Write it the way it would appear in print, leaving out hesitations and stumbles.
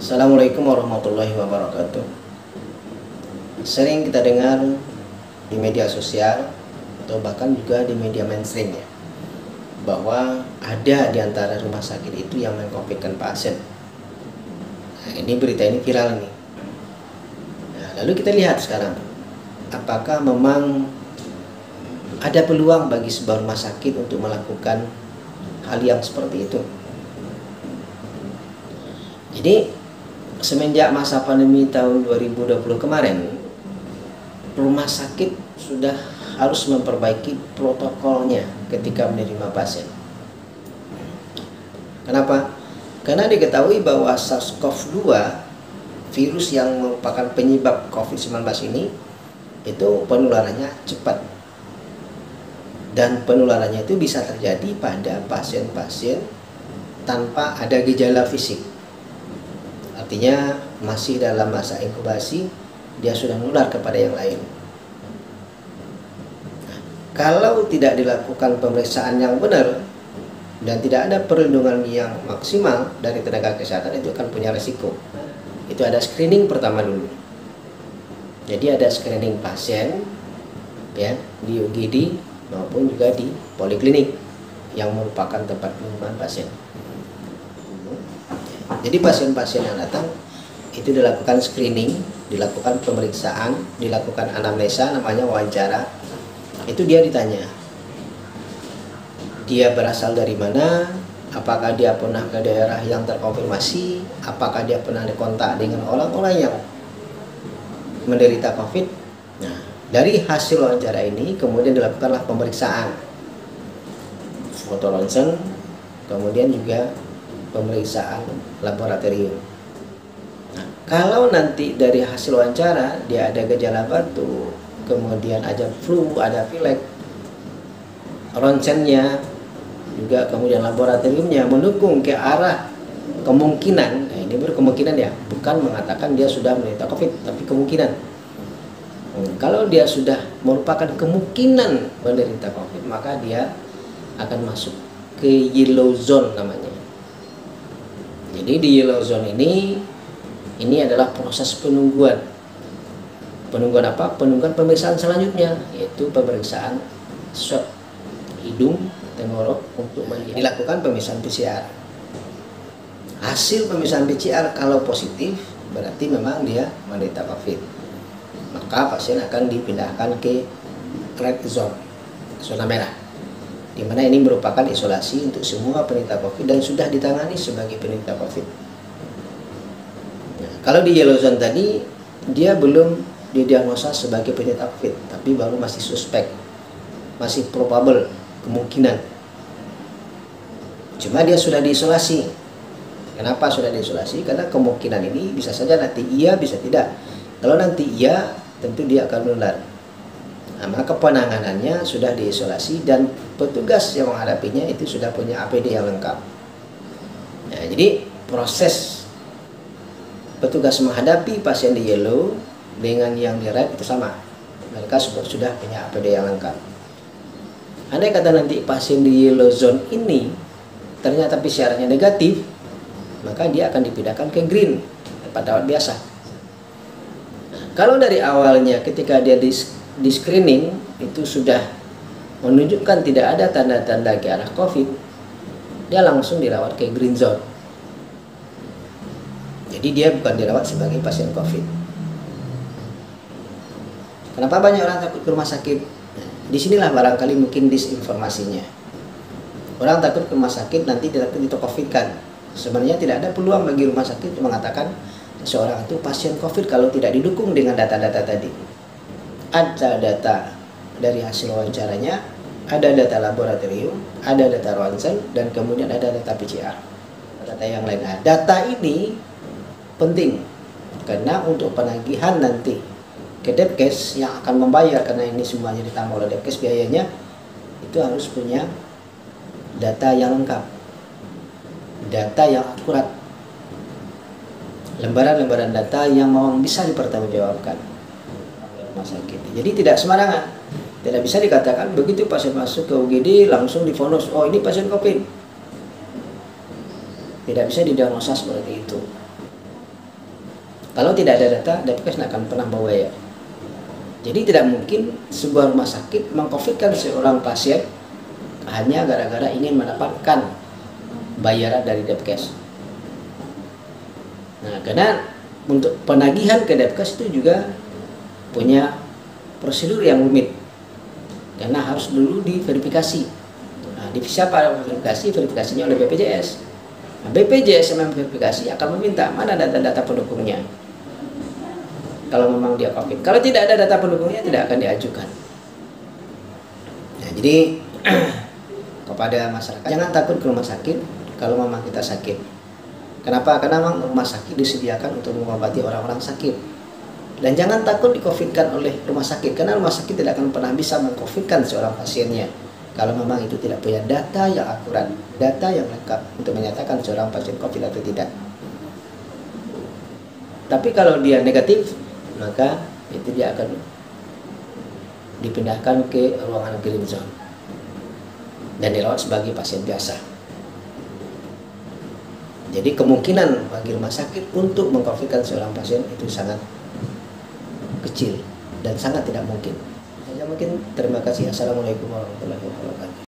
Assalamualaikum warahmatullahi wabarakatuh. Sering kita dengar di media sosial atau bahkan juga di media mainstream ya, bahwa ada di antara rumah sakit itu yang mengcovidkan pasien. Nah, ini berita ini viral nih. Nah, lalu kita lihat sekarang, apakah memang ada peluang bagi sebuah rumah sakit untuk melakukan hal yang seperti itu? Jadi semenjak masa pandemi tahun 2020 kemarin, rumah sakit sudah harus memperbaiki protokolnya ketika menerima pasien. Kenapa? Karena diketahui bahwa SARS-CoV-2, virus yang merupakan penyebab COVID-19 ini, itu penularannya cepat. Dan penularannya itu bisa terjadi pada pasien-pasien tanpa ada gejala fisik. Artinya masih dalam masa inkubasi, dia sudah menular kepada yang lain. Nah, kalau tidak dilakukan pemeriksaan yang benar dan tidak ada perlindungan yang maksimal dari tenaga kesehatan, itu akan punya resiko. Itu ada screening pertama dulu. Jadi ada screening pasien ya di UGD maupun juga di poliklinik yang merupakan tempat pengumuman pasien. Jadi pasien-pasien yang datang itu dilakukan screening, dilakukan pemeriksaan, dilakukan anamnesa, namanya wawancara. Itu dia ditanya, dia berasal dari mana, apakah dia pernah ke daerah yang terkonfirmasi, apakah dia pernah dikontak dengan orang-orang yang menderita COVID. Nah, dari hasil wawancara ini kemudian dilakukanlah pemeriksaan, foto ronsen, kemudian juga pemeriksaan laboratorium. Nah, kalau nanti dari hasil wawancara dia ada gejala batuk, kemudian ada flu, ada pilek, ronsennya juga kemudian laboratoriumnya mendukung ke arah kemungkinan, nah ini baru kemungkinan ya, bukan mengatakan dia sudah menderita COVID, tapi kemungkinan. Kalau dia sudah merupakan kemungkinan menderita COVID, maka dia akan masuk ke yellow zone namanya. Jadi di yellow zone ini adalah proses penungguan. Penungguan apa? Penungguan pemeriksaan selanjutnya, yaitu pemeriksaan swab hidung, tenggorok untuk dilakukan pemeriksaan PCR. Hasil pemeriksaan PCR kalau positif berarti memang dia menderita COVID. Maka pasien akan dipindahkan ke red zone, zona merah, di mana ini merupakan isolasi untuk semua penderita COVID dan sudah ditangani sebagai penderita COVID. Nah, kalau di yellow zone tadi, dia belum didiagnosa sebagai penderita COVID, tapi baru masih suspek, masih probable, kemungkinan. Cuma dia sudah diisolasi. Kenapa sudah diisolasi? Karena kemungkinan ini bisa saja nanti iya, bisa tidak. Kalau nanti iya, tentu dia akan menular. Nah, maka penanganannya sudah diisolasi dan petugas yang menghadapinya itu sudah punya APD yang lengkap. Nah, jadi proses petugas menghadapi pasien di yellow dengan yang di red itu sama. Mereka sudah punya APD yang lengkap. Andai kata nanti pasien di yellow zone ini ternyata PCR-nya negatif, maka dia akan dipindahkan ke green, tempat rawat biasa. Nah, kalau dari awalnya ketika dia di screening itu sudah menunjukkan tidak ada tanda-tanda ke arah COVID, dia langsung dirawat ke green zone. Jadi dia bukan dirawat sebagai pasien COVID. Kenapa banyak orang takut ke rumah sakit? Nah, disinilah barangkali mungkin disinformasinya. Orang takut ke rumah sakit nanti di-COVID-kan. Sebenarnya tidak ada peluang bagi rumah sakit untuk mengatakan seseorang itu pasien COVID kalau tidak didukung dengan data-data tadi. Ada data dari hasil wawancaranya, ada data laboratorium, ada data ronsen, dan kemudian ada data PCR, data yang lain. Nah, data ini penting karena untuk penagihan nanti ke Depkes yang akan membayar, karena ini semuanya ditanggung oleh Depkes biayanya, itu harus punya data yang lengkap, data yang akurat, lembaran-lembaran data yang memang bisa dipertanggungjawabkan rumah sakit. Jadi tidak sembarangan, tidak bisa dikatakan begitu pasien masuk ke UGD langsung divonis, oh ini pasien COVID. Tidak bisa didiagnosa seperti itu. Kalau tidak ada data, Depkes tidak akan pernah membayar. Jadi tidak mungkin sebuah rumah sakit mengcovidkan seorang pasien hanya gara-gara ingin mendapatkan bayaran dari Depkes. Nah, karena untuk penagihan ke Depkes itu juga punya prosedur yang rumit, karena harus dulu diverifikasi. Nah, siapa verifikasi? Verifikasinya oleh BPJS. Nah, BPJS yang memverifikasi akan meminta mana data-data pendukungnya. Kalau memang dia COVID, kalau tidak ada data pendukungnya tidak akan diajukan. Nah, jadi kepada masyarakat jangan takut ke rumah sakit kalau memang kita sakit. Kenapa? Karena memang rumah sakit disediakan untuk mengobati orang-orang sakit. Dan jangan takut di-covidkan oleh rumah sakit, karena rumah sakit tidak akan pernah bisa meng-covidkan seorang pasiennya kalau memang itu tidak punya data yang akurat, data yang lengkap untuk menyatakan seorang pasien COVID atau tidak. Tapi kalau dia negatif, maka itu dia akan dipindahkan ke ruangan green zone dan dirawat sebagai pasien biasa. Jadi kemungkinan bagi rumah sakit untuk meng-covidkan seorang pasien itu sangat kecil dan sangat tidak mungkin. Hanya mungkin. Terima kasih. Assalamualaikum warahmatullahi wabarakatuh.